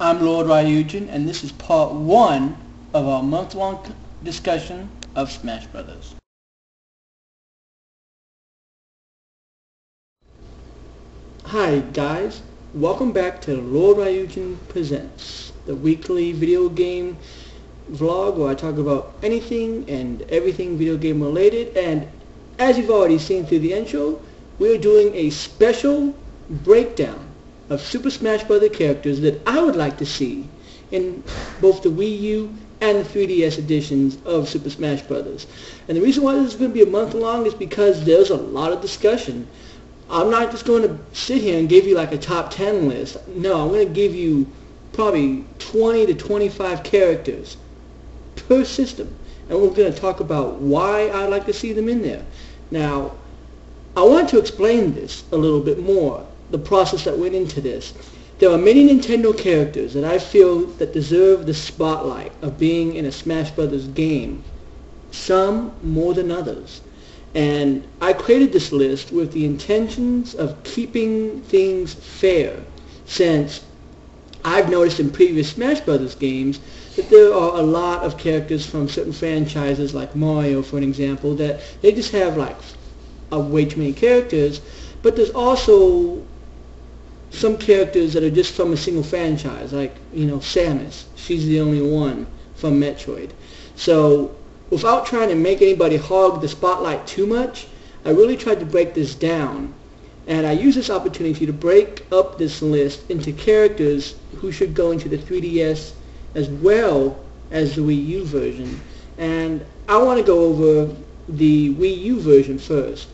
I'm Lord Ryujin, and this is part 1 of our month-long discussion of Smash Brothers. Hi guys, welcome back to Lord Ryujin Presents, the weekly video game vlog where I talk about anything and everything video game related. And as you've already seen through the intro, we're doing a special breakdown of Super Smash Bros. Characters that I would like to see in both the Wii U and the 3DS editions of Super Smash Bros. And the reason why this is going to be a month long is because there's a lot of discussion. I'm not just going to sit here and give you like a top 10 list. No, I'm going to give you probably 20 to 25 characters per system. And we're going to talk about why I'd like to see them in there. Now, I want to explain this a little bit more, the process that went into this. There are many Nintendo characters that I feel that deserve the spotlight of being in a Smash Brothers game, some more than others. And I created this list with the intentions of keeping things fair, since I've noticed in previous Smash Brothers games that there are a lot of characters from certain franchises, like Mario for an example, that they just have like way too many characters, but there's also some characters that are just from a single franchise, like, Samus. She's the only one from Metroid. So without trying to make anybody hog the spotlight too much, I really tried to break this down. And I use this opportunity to break up this list into characters who should go into the 3DS as well as the Wii U version. And I want to go over the Wii U version first,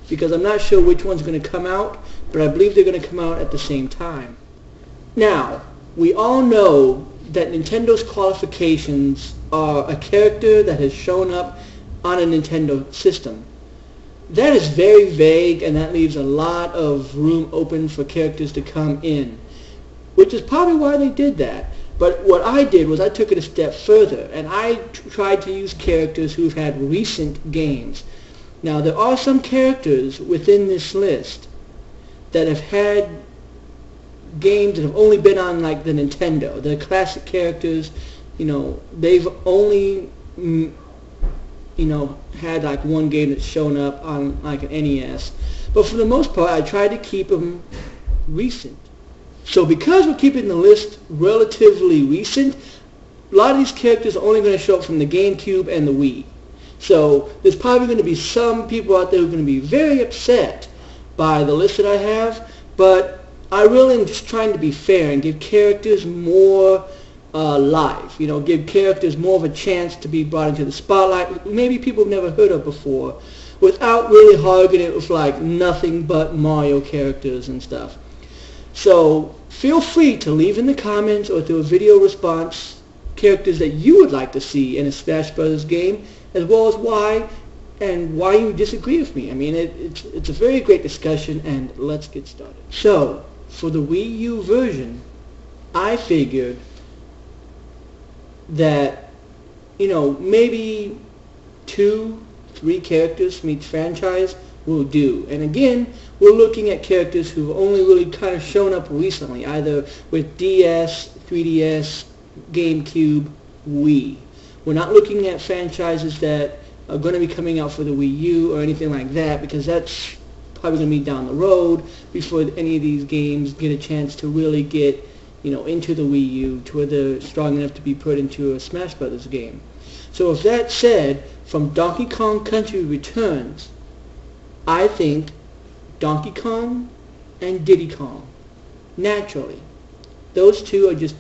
because I'm not sure which one's going to come out, but I believe they're going to come out at the same time. Now, we all know that Nintendo's qualifications are a character that has shown up on a Nintendo system. That is very vague, and that leaves a lot of room open for characters to come in, which is probably why they did that. But what I did was I took it a step further, and I tried to use characters who've had recent games. Now, there are some characters within this list that have had games that have only been on, like, the Nintendo. They're classic characters. They've only, had, like, one game that's shown up on, like, an NES. But for the most part, I tried to keep them recent. So because we're keeping the list relatively recent, a lot of these characters are only going to show up from the GameCube and the Wii. So there's probably going to be some people out there who are going to be very upset by the list that I have, but I really am just trying to be fair and give characters more life, give characters more of a chance to be brought into the spotlight, maybe people have never heard of before, without really hogging it with like nothing but Mario characters and stuff. So feel free to leave in the comments or through a video response characters that you would like to see in a Smash Bros. Game, as well as why you disagree with me. I mean, it's a very great discussion, and let's get started. So, for the Wii U version, I figured that, maybe 2-3 characters from each franchise will do. And again, we're looking at characters who've only really kind of shown up recently, either with DS, 3DS, GameCube, Wii. We're not looking at franchises that are going to be coming out for the Wii U or anything like that, because that's probably going to be down the road before any of these games get a chance to really get, into the Wii U to where they're strong enough to be put into a Smash Brothers game. So with that said, from Donkey Kong Country Returns, I think Donkey Kong and Diddy Kong, naturally. Those two are just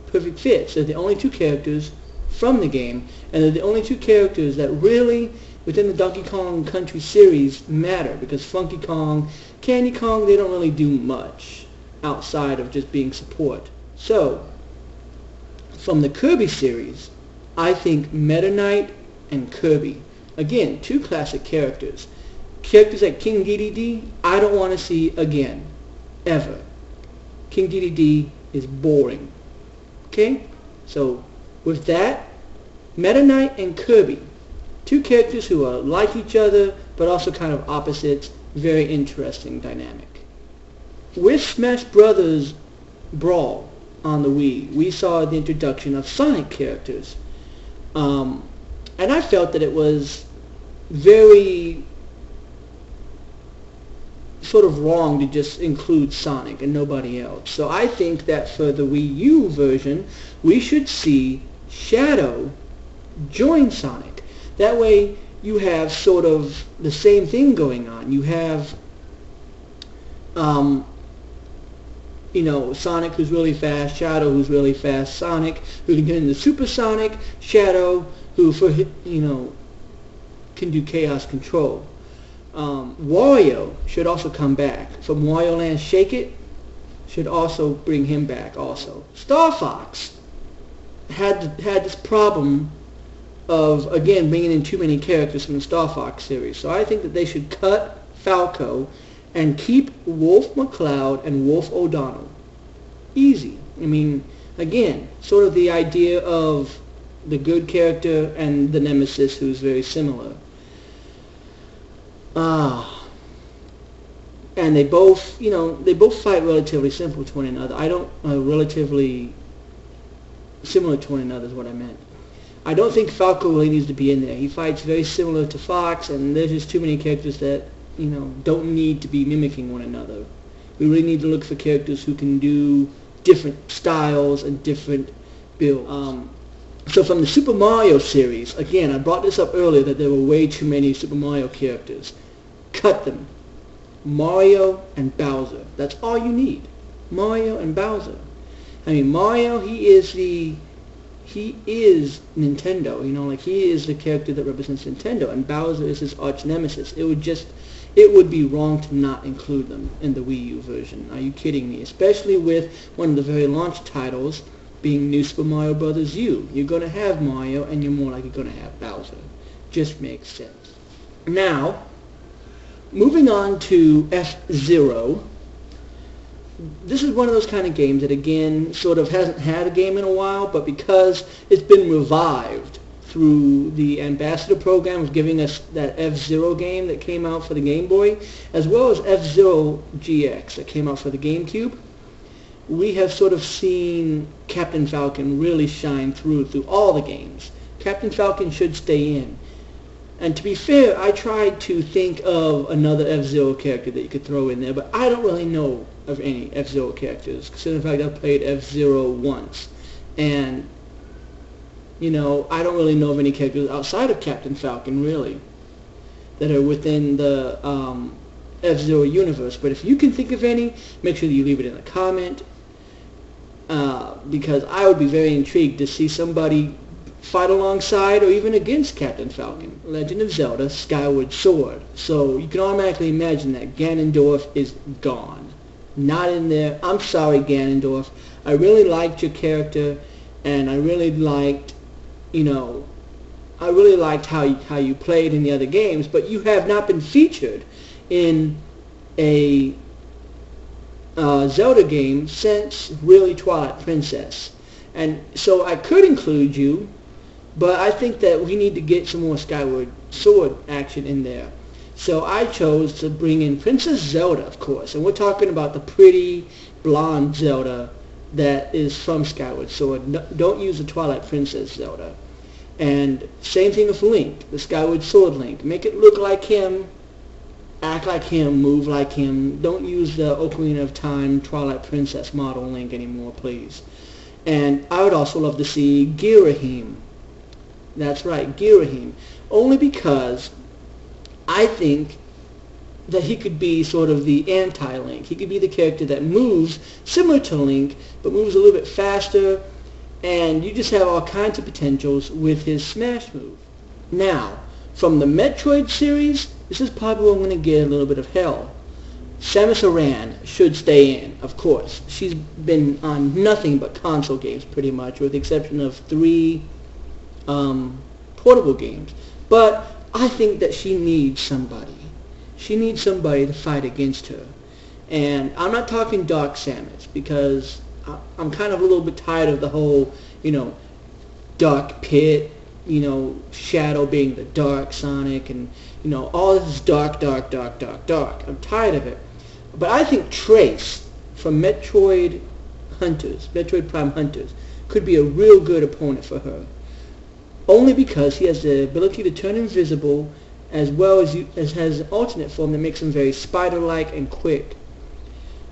perfect fits. They're the only two characters from the game, and they're the only two characters that really, within the Donkey Kong Country series, matter, because Funky Kong, Candy Kong, they don't really do much outside of just being support. So, from the Kirby series, I think Metaknight and Kirby, again, two classic characters. Characters like King Dedede, I don't want to see again, ever. King Dedede is boring. Okay? So, with that, Metaknight and Kirby, two characters who are like each other, but also kind of opposites, very interesting dynamic. With Smash Brothers Brawl, on the Wii, we saw the introduction of Sonic characters. And I felt that it was very sort of wrong to just include Sonic and nobody else. So I think that for the Wii U version, we should see Shadow join Sonic. That way you have sort of the same thing going on. You have, Sonic who's really fast, Shadow who's really fast, Sonic who can get into Super Sonic, Shadow who, can do Chaos Control. Wario should also come back. From Warioland Shake It should also bring him back also. Star Fox had this problem of, again, bringing in too many characters from the Star Fox series. So I think that they should cut Falco and keep Wolf McCloud and Wolf O'Donnell. Easy. I mean, again, sort of the idea of the good character and the nemesis who's very similar. And they both fight relatively simple to one another. Relatively similar to one another is what I meant. I don't think Falco really needs to be in there. He fights very similar to Fox, and there's just too many characters that, don't need to be mimicking one another. We really need to look for characters who can do different styles and different builds. So from the Super Mario series, again, I brought this up earlier that there were way too many Super Mario characters. Cut them. Mario and Bowser. That's all you need. Mario and Bowser. I mean, Mario, he is Nintendo, he is the character that represents Nintendo, and Bowser is his arch nemesis. It would be wrong to not include them in the Wii U version. Are you kidding me? Especially with one of the very launch titles being New Super Mario Bros. U. You're going to have Mario, and you're more likely going to have Bowser. Just makes sense. Now, moving on to F-Zero. This is one of those kind of games that, again, sort of hasn't had a game in a while, but because it's been revived through the Ambassador program of giving us that F-Zero game that came out for the Game Boy, as well as F-Zero GX that came out for the GameCube, we have sort of seen Captain Falcon really shine through all the games. Captain Falcon should stay in. And to be fair, I tried to think of another F-Zero character that you could throw in there, but I don't really know of any F-Zero characters, considering the fact I've played F-Zero once. And, I don't really know of any characters outside of Captain Falcon, really, that are within the F-Zero universe. But if you can think of any, make sure that you leave it in a comment, because I would be very intrigued to see somebody fight alongside or even against Captain Falcon. Legend of Zelda Skyward Sword. So you can automatically imagine that Ganondorf is gone. Not in there. I'm sorry, Ganondorf. I really liked your character, and I really liked, how you played in the other games, but you have not been featured in a Zelda game since really Twilight Princess. And so I could include you, but I think that we need to get some more Skyward Sword action in there. So I chose to bring in Princess Zelda, of course. And we're talking about the pretty blonde Zelda that is from Skyward Sword. Don't use the Twilight Princess Zelda. And same thing with Link, the Skyward Sword Link. Make it look like him, act like him, move like him. Don't use the Ocarina of Time Twilight Princess model Link anymore, please. And I would also love to see Ghirahim. That's right, Ghirahim. Only because I think that he could be sort of the anti-Link. He could be the character that moves similar to Link, but moves a little bit faster, and you just have all kinds of potentials with his smash move. Now, from the Metroid series, this is probably where I'm going to get a little bit of hell. Samus Aran should stay in, of course. She's been on nothing but console games, pretty much, with the exception of 3 portable games. But I think that she needs somebody. She needs somebody to fight against her. And I'm not talking Dark Samus, because I'm kind of a little bit tired of the whole, Dark Pit, Shadow being the Dark Sonic, and, all this is dark, dark, dark, dark, dark. I'm tired of it. But I think Trace from Metroid Hunters, Metroid Prime Hunters, could be a real good opponent for her. Only because he has the ability to turn invisible, as well as has an alternate form that makes him very spider-like and quick.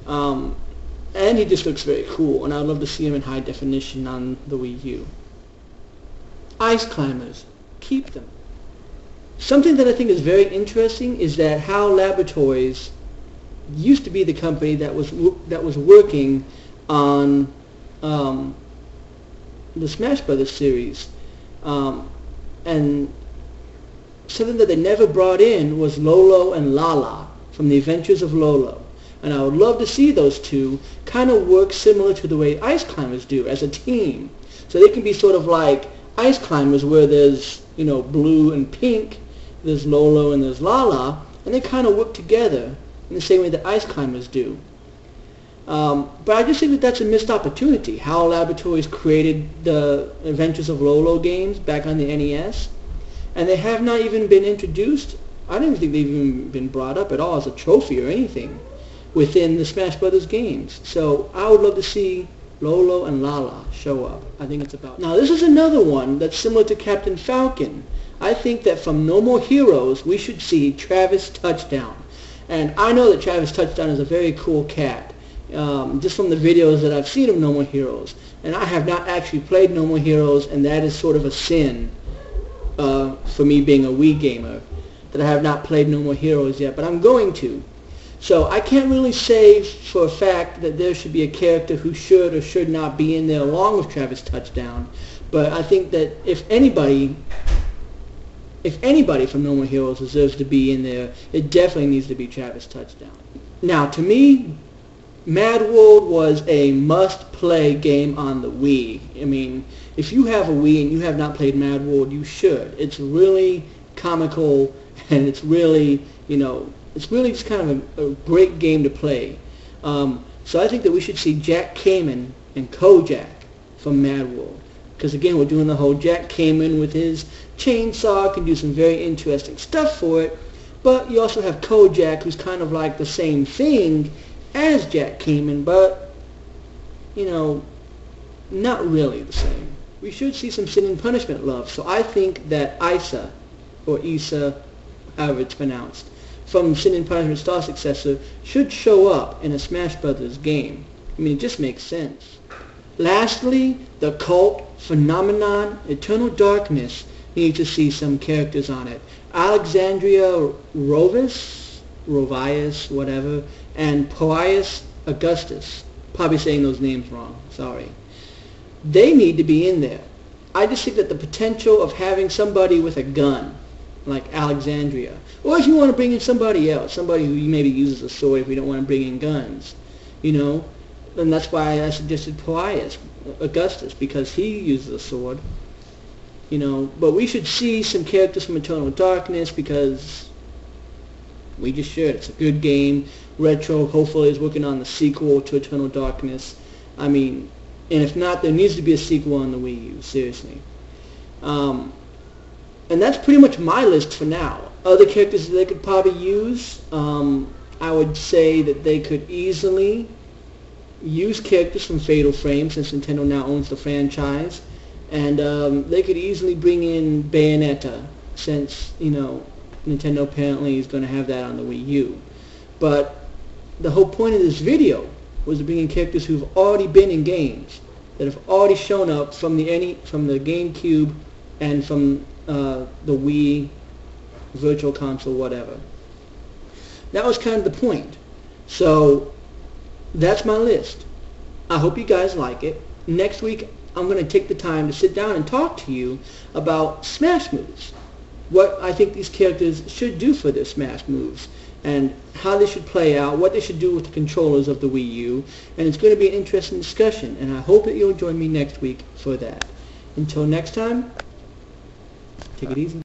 And he just looks very cool, and I'd love to see him in high definition on the Wii U. Ice Climbers, keep them. Something that I think is very interesting is that HAL Laboratories used to be the company that was working on the Smash Brothers series, and something that they never brought in was Lolo and Lala from the Adventures of Lolo. And I would love to see those two kind of work similar to the way Ice Climbers do as a team. So they can be sort of like Ice Climbers, where there's, you know, blue and pink, there's Lolo and there's Lala, and they kind of work together in the same way that Ice Climbers do. But I just think that that's a missed opportunity. HAL Laboratories created the Adventures of Lolo games back on the NES, and they have not even been introduced. I don't even think they've even been brought up at all as a trophy or anything within the Smash Brothers games. So I would love to see Lolo and Lala show up. I think it's about... Now this is another one that's similar to Captain Falcon. I think that from No More Heroes we should see Travis Touchdown. And I know that Travis Touchdown is a very cool cat, just from the videos that I've seen of No More Heroes. And I have not actually played No More Heroes, and that is sort of a sin for me being a Wii gamer, that I have not played No More Heroes yet, but I'm going to. So I can't really say for a fact that there should be a character who should or should not be in there along with Travis Touchdown. But I think that if anybody from No More Heroes deserves to be in there, it definitely needs to be Travis Touchdown. Now, to me, Madworld was a must-play game on the Wii. I mean, if you have a Wii and you have not played Madworld, you should. It's really comical, and it's really, you know, it's really just kind of a great game to play. So I think that we should see Jack Camen and Kojack from Madworld. Because again, we're doing the whole Jack Camen with his chainsaw, can do some very interesting stuff for it. But you also have Kojack, who's kind of like the same thing as Jack Camen, but, you know, not really the same. We should see some Sin and Punishment love. So I think that Isa, or Isa, however it's pronounced, from Sin and Punishment Star Successor should show up in a Smash Brothers game. I mean, it just makes sense. Lastly, the cult phenomenon Eternal Darkness needs to see some characters on it. Alexandria Roivas, whatever, and Pious Augustus. Probably saying those names wrong, sorry. They need to be in there. I just think that the potential of having somebody with a gun, like Alexandria, or if you want to bring in somebody else, somebody who maybe uses a sword if we don't want to bring in guns, you know, and that's why I suggested Pious Augustus, because he uses a sword, you know. But we should see some characters from Eternal Darkness, because we just should. It's a good game. Retro hopefully is working on the sequel to Eternal Darkness. I mean, and if not, there needs to be a sequel on the Wii U, seriously. And that's pretty much my list for now. Other characters that they could probably use, I would say that they could easily use characters from Fatal Frame, since Nintendo now owns the franchise. And they could easily bring in Bayonetta, since, you know, Nintendo apparently is going to have that on the Wii U. But the whole point of this video was to bring in characters who've already been in games, that have already shown up from the GameCube and from the Wii, Virtual Console, whatever. That was kind of the point. So that's my list. I hope you guys like it. Next week I'm going to take the time to sit down and talk to you about Smash moves. What I think these characters should do for their Smash moves, and how they should play out, what they should do with the controllers of the Wii U, and it's going to be an interesting discussion, and I hope that you'll join me next week for that. Until next time, take it easy.